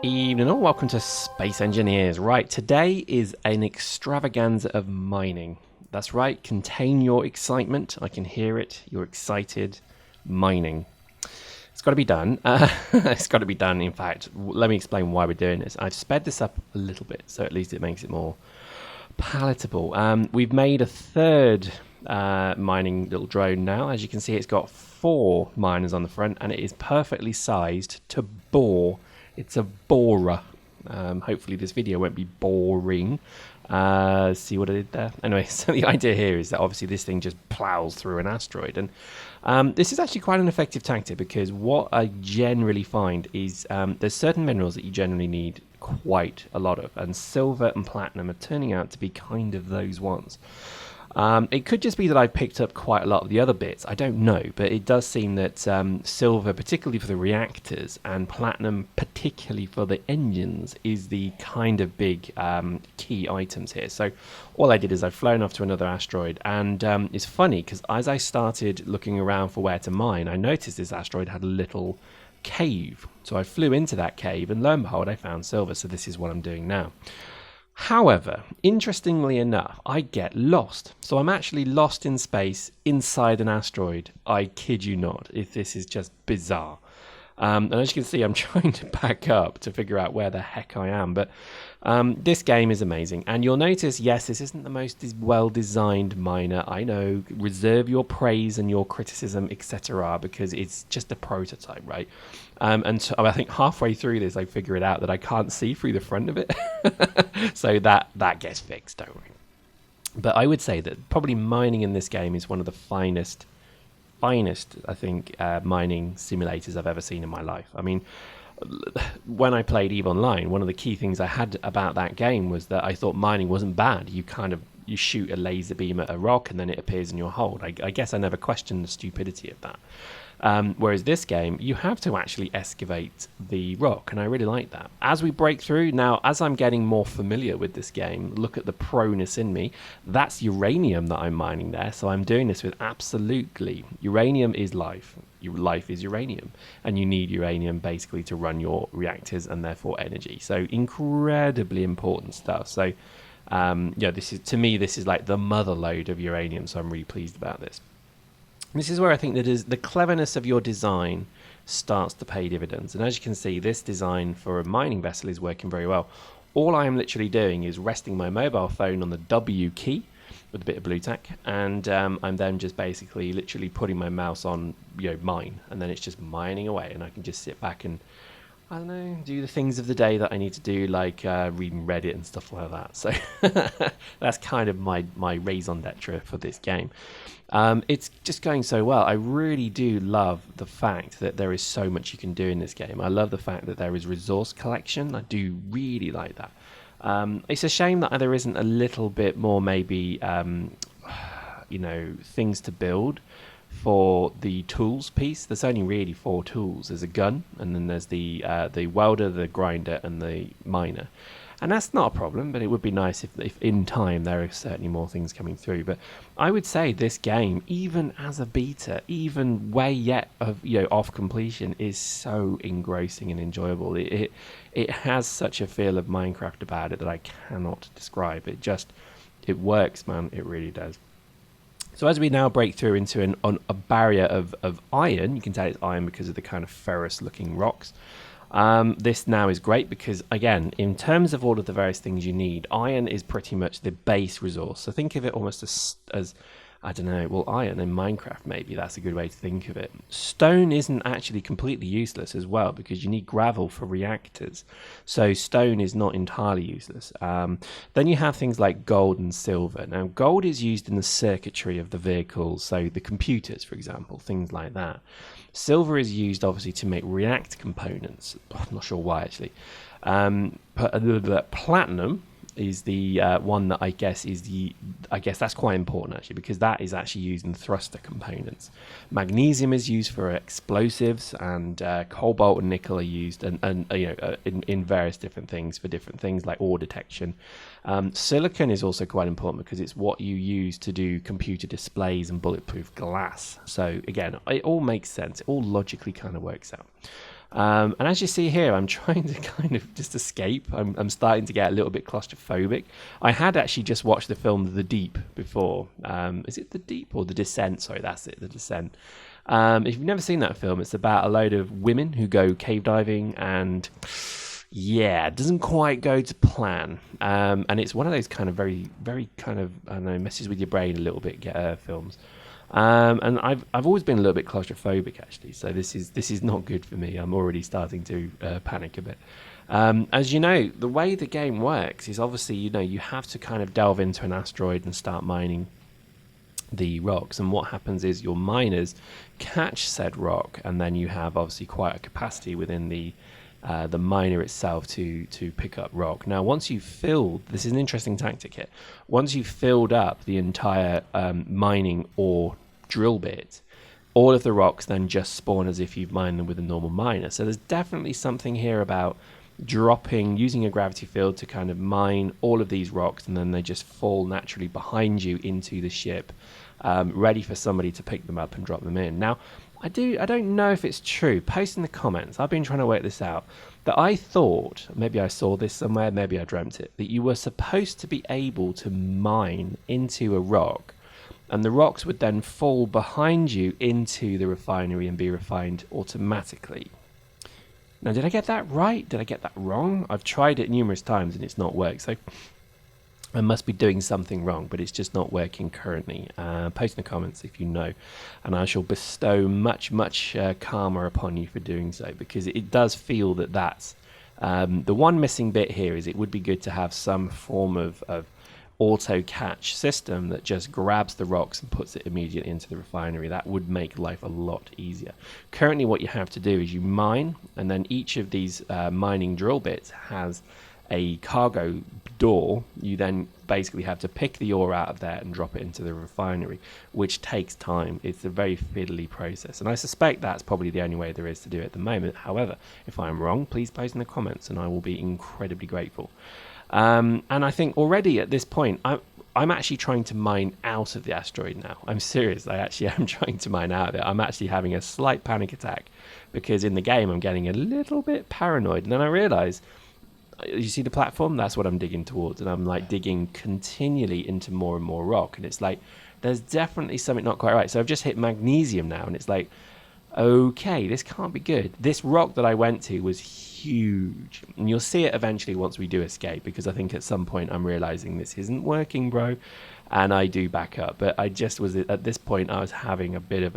Evening all, welcome to Space Engineers. Right, today is an extravaganza of mining. That's right, contain your excitement. I can hear it. You're excited. Mining. It's got to be done. It's got to be done. In fact, let me explain why we're doing this. I've sped this up a little bit, so at least it makes it more palatable. We've made a third mining little drone now. As you can see, it's got 4 miners on the front, and it is perfectly sized to bore. It's a borer. Hopefully this video won't be boring. See what I did there? Anyway, so the idea here is that obviously this thing just plows through an asteroid. And this is actually quite an effective tactic, because what I generally find is there's certain minerals that you generally need quite a lot of. And silver and platinum are turning out to be kind of those ones. It could just be that I picked up quite a lot of the other bits. I don't know, but it does seem that silver, particularly for the reactors, and platinum, particularly for the engines, is the kind of big key items here. So all I did is I've flown off to another asteroid, and it's funny because as I started looking around for where to mine, I noticed this asteroid had a little cave. So I flew into that cave, and lo and behold, I found silver. So this is what I'm doing now. However, interestingly enough, I get lost. So I'm actually lost in space inside an asteroid. I kid you not. If this is just bizarre. And as you can see, I'm trying to back up to figure out where the heck I am. But this game is amazing. And you'll notice, yes, this isn't the most well-designed miner. I know, reserve your praise and your criticism, etc., because it's just a prototype, right? And so I think halfway through this, I figure it out that I can't see through the front of it. So that gets fixed, don't worry. But I would say that probably mining in this game is one of the finest, I think, mining simulators I've ever seen in my life. I mean, when I played EVE Online, one of the key things I had about that game was that I thought mining wasn't bad. You shoot a laser beam at a rock and then it appears in your hold. I guess I never questioned the stupidity of that. Whereas this game, you have to actually excavate the rock, and I really like that. As we break through, now, as I'm getting more familiar with this game, look at the proness in me. That's uranium that I'm mining there, so I'm doing this with absolutely. Uranium is life. Life is uranium, and you need uranium basically to run your reactors and therefore energy. So incredibly important stuff. So yeah, this is like the mother lode of uranium, so I'm really pleased about this. This is where I think that is the cleverness of your design starts to pay dividends. And as you can see, this design for a mining vessel is working very well. All I am literally doing is resting my mobile phone on the W key with a bit of blue tack, and I'm then just basically literally putting my mouse on, mine, and then it's just mining away, and I can just sit back and, I don't know, do the things of the day that I need to do, like reading Reddit and stuff like that. So that's kind of my raison d'etre for this game. It's just going so well. I really do love the fact that there is so much you can do in this game. I love the fact that there is resource collection. I do really like that. It's a shame that there isn't a little bit more maybe, things to build for the tools piece. There's only really 4 tools. There's a gun, and then there's the welder, the grinder, and the miner. And that's not a problem, but it would be nice if in time there are certainly more things coming through. But I would say this game, even as a beta, even way yet of off completion, is so engrossing and enjoyable. It has such a feel of Minecraft about it that I cannot describe. It works, man. It really does. So as we now break through into a barrier of iron, you can tell it's iron because of the kind of ferrous looking rocks. This now is great because, again, in terms of all of the various things you need, iron is pretty much the base resource. So think of it almost as I don't know, well, iron in Minecraft, maybe that's a good way to think of it. Stone isn't actually completely useless as well, because you need gravel for reactors. So stone is not entirely useless. Then you have things like gold and silver. Now, gold is used in the circuitry of the vehicles, so the computers, for example, things like that. Silver is used, obviously, to make reactor components. I'm not sure why, actually. But platinum is the one that I guess that's quite important, actually, because that is actually used in thruster components. Magnesium is used for explosives, and cobalt and nickel are used in various different things for different things like ore detection. Silicon is also quite important because it's what you use to do computer displays and bulletproof glass. So again, it all makes sense. It all logically kind of works out. And as you see here, I'm trying to kind of just escape. I'm starting to get a little bit claustrophobic. I had actually just watched the film The Deep before. Is it The Deep or The Descent? Sorry, that's it, The Descent. If you've never seen that film, it's about a load of women who go cave diving, and yeah, it doesn't quite go to plan. And it's one of those kind of very, very kind of, I don't know, messes with your brain a little bit films. And I've always been a little bit claustrophobic, actually, so this is not good for me. I'm already starting to panic a bit. As you know, the way the game works is obviously, you have to kind of delve into an asteroid and start mining the rocks, and what happens is your miners catch said rock, and then you have obviously quite a capacity within the miner itself to pick up rock. Now, once you've filled, this is an interesting tactic here, once you've filled up the entire mining or drill bit, all of the rocks then just spawn as if you've mined them with a normal miner. So there's definitely something here about using a gravity field to kind of mine all of these rocks, and then they just fall naturally behind you into the ship, ready for somebody to pick them up and drop them in. Now, I don't know if it's true. Post in the comments. I've been trying to work this out. That I thought, maybe I saw this somewhere, maybe I dreamt it, that you were supposed to be able to mine into a rock, and the rocks would then fall behind you into the refinery and be refined automatically. Now, did I get that right? Did I get that wrong? I've tried it numerous times and it's not worked. So I must be doing something wrong, but it's just not working currently. Post in the comments if you know, and I shall bestow much karma upon you for doing so, because it does feel that that's the one missing bit here. Is it would be good to have some form of auto catch system that just grabs the rocks and puts it immediately into the refinery. That would make life a lot easier. Currently what you have to do is you mine, and then each of these mining drill bits has a cargo door. You then basically have to pick the ore out of there and drop it into the refinery, which takes time. It's a very fiddly process, and I suspect that's probably the only way there is to do it at the moment. However, if I'm wrong, please post in the comments and I will be incredibly grateful. And I think already at this point, I'm actually trying to mine out of the asteroid now. I'm serious. I actually am trying to mine out of it. I'm actually having a slight panic attack because in the game I'm getting a little bit paranoid. And then I realize, you see the platform? That's what I'm digging towards. And I'm like digging continually into more and more rock. And it's like, there's definitely something not quite right. So I've just hit magnesium now. And it's like, okay, this can't be good. This rock that I went to was huge, and you'll see it eventually once we do escape, because I think at some point I'm realizing this isn't working, bro, and I do back up. But I just was, at this point I was having a bit of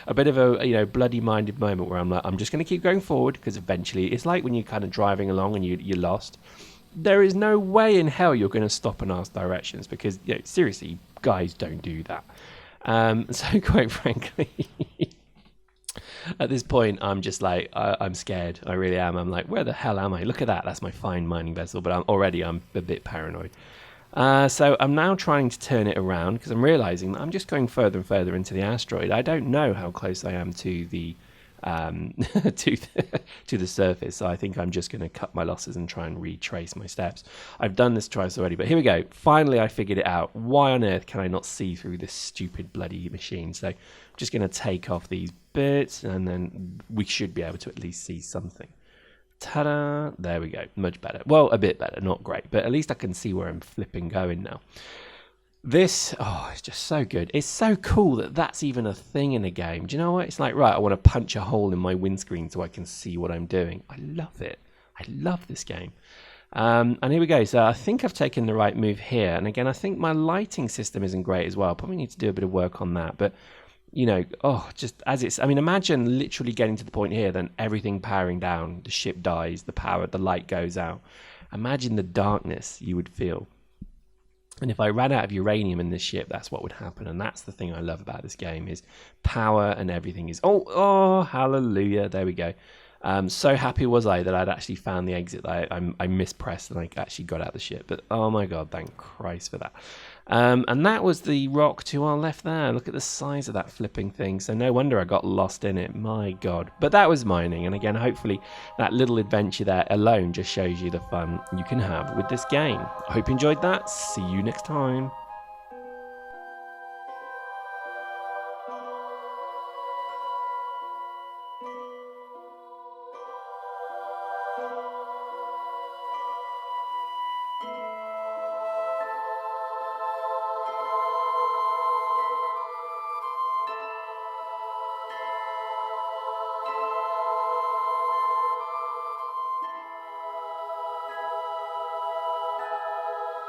a bloody minded moment where I'm like, I'm just going to keep going forward, because eventually it's like when you're kind of driving along and you're lost. There is no way in hell you're going to stop and ask directions, because seriously, guys don't do that. So quite frankly, at this point, I'm just like, I'm scared. I really am. I'm like, where the hell am I? Look at that. That's my fine mining vessel. But I'm a bit paranoid. So I'm now trying to turn it around, because I'm realizing that I'm just going further and further into the asteroid. I don't know how close I am to the to the surface. So I think I'm just going to cut my losses and try and retrace my steps. I've done this twice already, but here we go. Finally, I figured it out. Why on earth can I not see through this stupid bloody machine? So I'm just going to take off these bits, and then we should be able to at least see something. Ta-da! There we go. Much better. Well, a bit better. Not great, but at least I can see where I'm flipping going now. This, it's just so good. It's so cool that that's even a thing in a game. Do you know what? It's like, right, I want to punch a hole in my windscreen so I can see what I'm doing. I love it. I love this game. And here we go. So I think I've taken the right move here. And again, I think my lighting system isn't great as well. Probably need to do a bit of work on that. But, just as it's, imagine literally getting to the point here, then everything powering down, the ship dies, the light goes out. Imagine the darkness you would feel. And if I ran out of uranium in this ship, that's what would happen. And that's the thing I love about this game, is power, and everything is... Oh, hallelujah. There we go. So happy was I that I'd actually found the exit. I mispressed and I actually got out the ship. But oh my God, thank Christ for that. And that was the rock to our left there. Look at the size of that flipping thing. So no wonder I got lost in it. My God. But that was mining. And again, hopefully that little adventure there alone just shows you the fun you can have with this game. I hope you enjoyed that. See you next time.